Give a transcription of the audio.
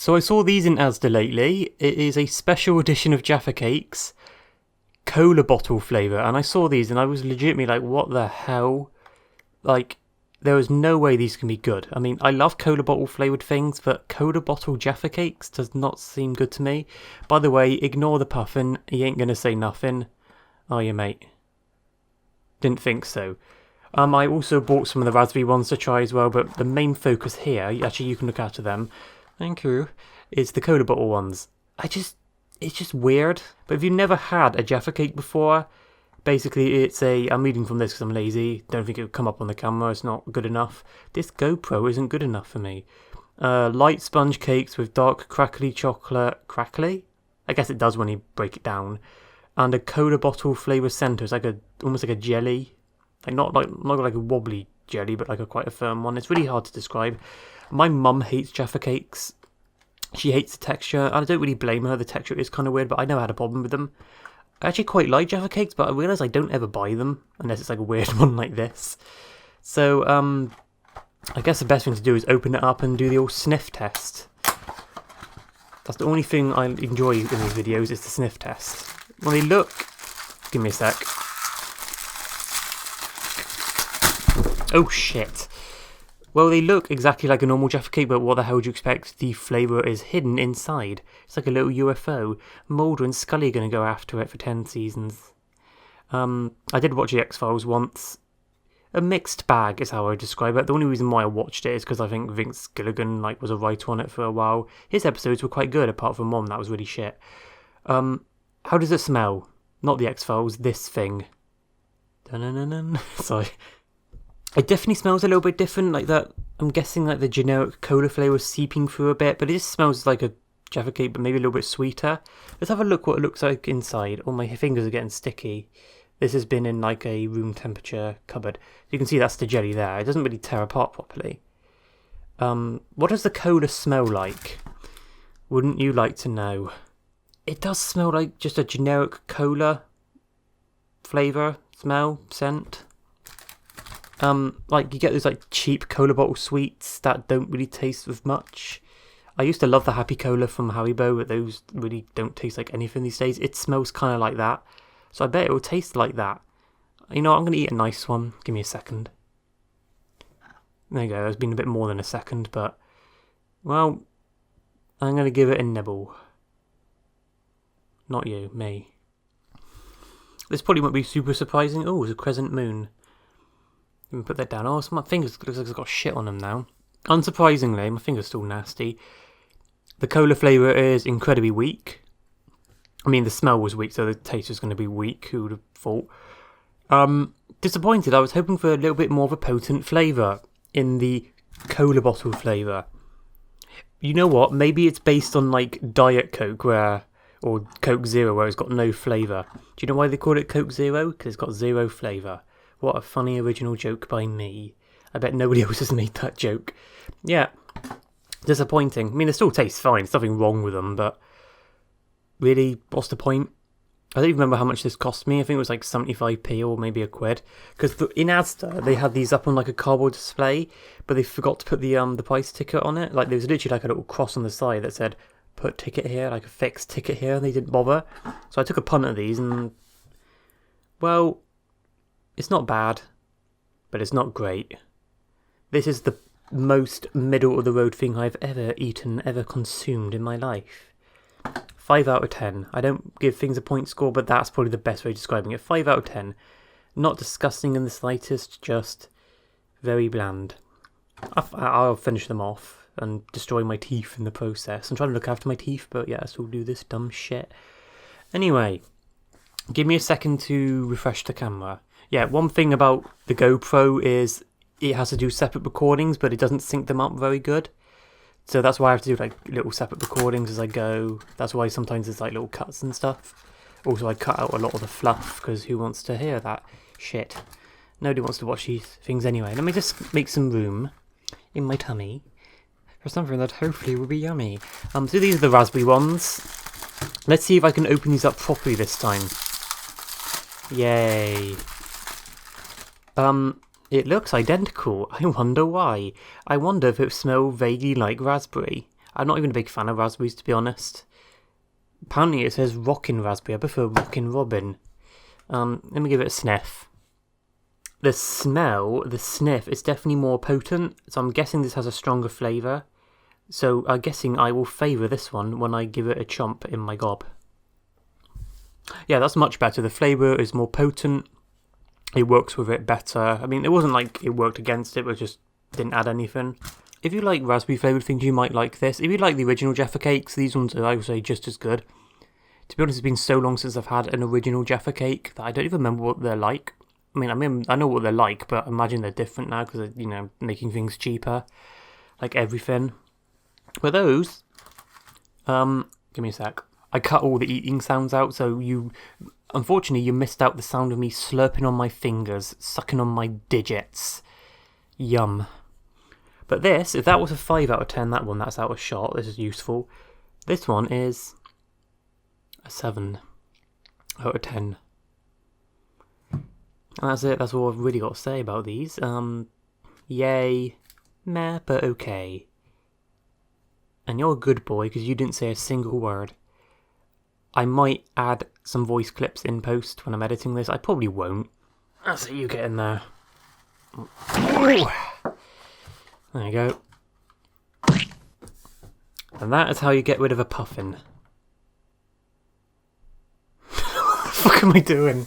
So I saw these in Asda lately. It is a special edition of Jaffa Cakes, cola bottle flavour, and I saw these and I was legitimately like, what the hell? Like, there is no way these can be good. I mean, I love cola bottle flavoured things, but cola bottle Jaffa Cakes does not seem good to me. By the way, ignore the puffin, he ain't gonna say nothing. Are you, mate? Didn't think so. I also bought some of the raspberry ones to try as well, but the main focus here, actually you can look after them, thank you, is the cola bottle ones. It's just weird. But if you've never had a Jaffa Cake before, basically I'm reading from this because I'm lazy, don't think it would come up on the camera, it's not good enough. This GoPro isn't good enough for me. Light sponge cakes with dark crackly chocolate, crackly? I guess it does when you break it down. And a cola bottle flavour centre, it's like almost like a jelly. Like not like a wobbly jelly, but like quite a firm one. It's really hard to describe. My mum hates Jaffa Cakes. She hates the texture, and I don't really blame her. The texture is kind of weird, but I never had a problem with them. I actually quite like Jaffa Cakes, but I realise I don't ever buy them, unless it's like a weird one like this. So, I guess the best thing to do is open it up and do the old sniff test. That's the only thing I enjoy in these videos, is the sniff test. Well, they look... Give me a sec. Oh, shit. Well, they look exactly like a normal Jaffa Cake, but what the hell do you expect? The flavour is hidden inside. It's like a little UFO. Mulder and Scully are going to go after it for 10 seasons. I did watch the X-Files once. A mixed bag is how I describe it. The only reason why I watched it is because I think Vince Gilligan was a writer on it for a while. His episodes were quite good, apart from one that was really shit. How does it smell? Not the X-Files, this thing. Dun-dun-dun-dun. Sorry. It definitely smells a little bit different, like that. I'm guessing like the generic cola flavour is seeping through a bit, but it just smells like a Jaffa Cake, but maybe a little bit sweeter. Let's have a look what it looks like inside. Oh, my fingers are getting sticky. This has been in like a room temperature cupboard. You can see that's the jelly there. It doesn't really tear apart properly. What does the cola smell like? Wouldn't you like to know? It does smell like just a generic cola flavour, smell, scent. Like you get those like cheap cola bottle sweets that don't really taste with much. I used to love the Happy Cola from Haribo, but those really don't taste like anything these days. It smells kind of like that, so I bet it will taste like that. You know what, I'm going to eat a nice one. Give me a second. There you go, it's been a bit more than a second, but, well, I'm going to give it a nibble. Not you, me. This probably won't be super surprising. Oh, it's a crescent moon. Let me put that down. Oh, my fingers looks like it's got shit on them now. Unsurprisingly, my finger's still nasty. The cola flavour is incredibly weak. I mean, the smell was weak, so the taste was going to be weak. Who would have thought? Disappointed. I was hoping for a little bit more of a potent flavour in the cola bottle flavour. You know what? Maybe it's based on like Diet Coke or Coke Zero, where it's got no flavour. Do you know why they call it Coke Zero? Because it's got zero flavour. What a funny original joke by me. I bet nobody else has made that joke. Yeah, disappointing. I mean, they still taste fine. There's nothing wrong with them, but really, what's the point? I don't even remember how much this cost me. I think it was like 75p or maybe a quid. Because in Asda, they had these up on like a cardboard display, but they forgot to put the price ticket on it. Like there was literally like a little cross on the side that said, put ticket here, like a fixed ticket here, and they didn't bother. So I took a punt at these and, well, it's not bad, but it's not great. This is the most middle-of-the-road thing I've ever eaten, ever consumed in my life. 5 out of 10. I don't give things a point score, but that's probably the best way of describing it. 5 out of 10. Not disgusting in the slightest, just very bland. I'll finish them off and destroy my teeth in the process. I'm trying to look after my teeth, but yeah, I still do this dumb shit. Anyway, give me a second to refresh the camera. Yeah, one thing about the GoPro is it has to do separate recordings, but it doesn't sync them up very good. So that's why I have to do like little separate recordings as I go. That's why sometimes there's like little cuts and stuff. Also, I cut out a lot of the fluff, because who wants to hear that shit? Nobody wants to watch these things anyway. Let me just make some room in my tummy for something that hopefully will be yummy. So these are the raspberry ones. Let's see if I can open these up properly this time. Yay. It looks identical. I wonder why. I wonder if it smells vaguely like raspberry. I'm not even a big fan of raspberries, to be honest. Apparently it says rockin' raspberry. I prefer rockin' robin. Let me give it a sniff. The sniff is definitely more potent, so I'm guessing this has a stronger flavour. So I'm guessing I will favour this one when I give it a chomp in my gob. Yeah, that's much better. The flavour is more potent. It works with it better. I mean, it wasn't like it worked against it, but it just didn't add anything. If you like raspberry flavoured things, you might like this. If you like the original Jaffa Cakes, these ones are, I would say, just as good. To be honest, it's been so long since I've had an original Jaffa Cake that I don't even remember what they're like. I mean, I know what they're like, but I imagine they're different now because they're, you know, making things cheaper. Like everything. But those, give me a sec. I cut all the eating sounds out, so unfortunately, you missed out the sound of me slurping on my fingers, sucking on my digits. Yum. But this, if that was a 5 out of 10, that's out of shot. This is useful. This one is a 7 out of 10. And that's it. That's all I've really got to say about these. Yay. Meh, but okay. And you're a good boy because you didn't say a single word. I might add some voice clips in post when I'm editing this. I probably won't. That's it, you get in there. Ooh. There you go. And that is how you get rid of a puffin. What the fuck am I doing?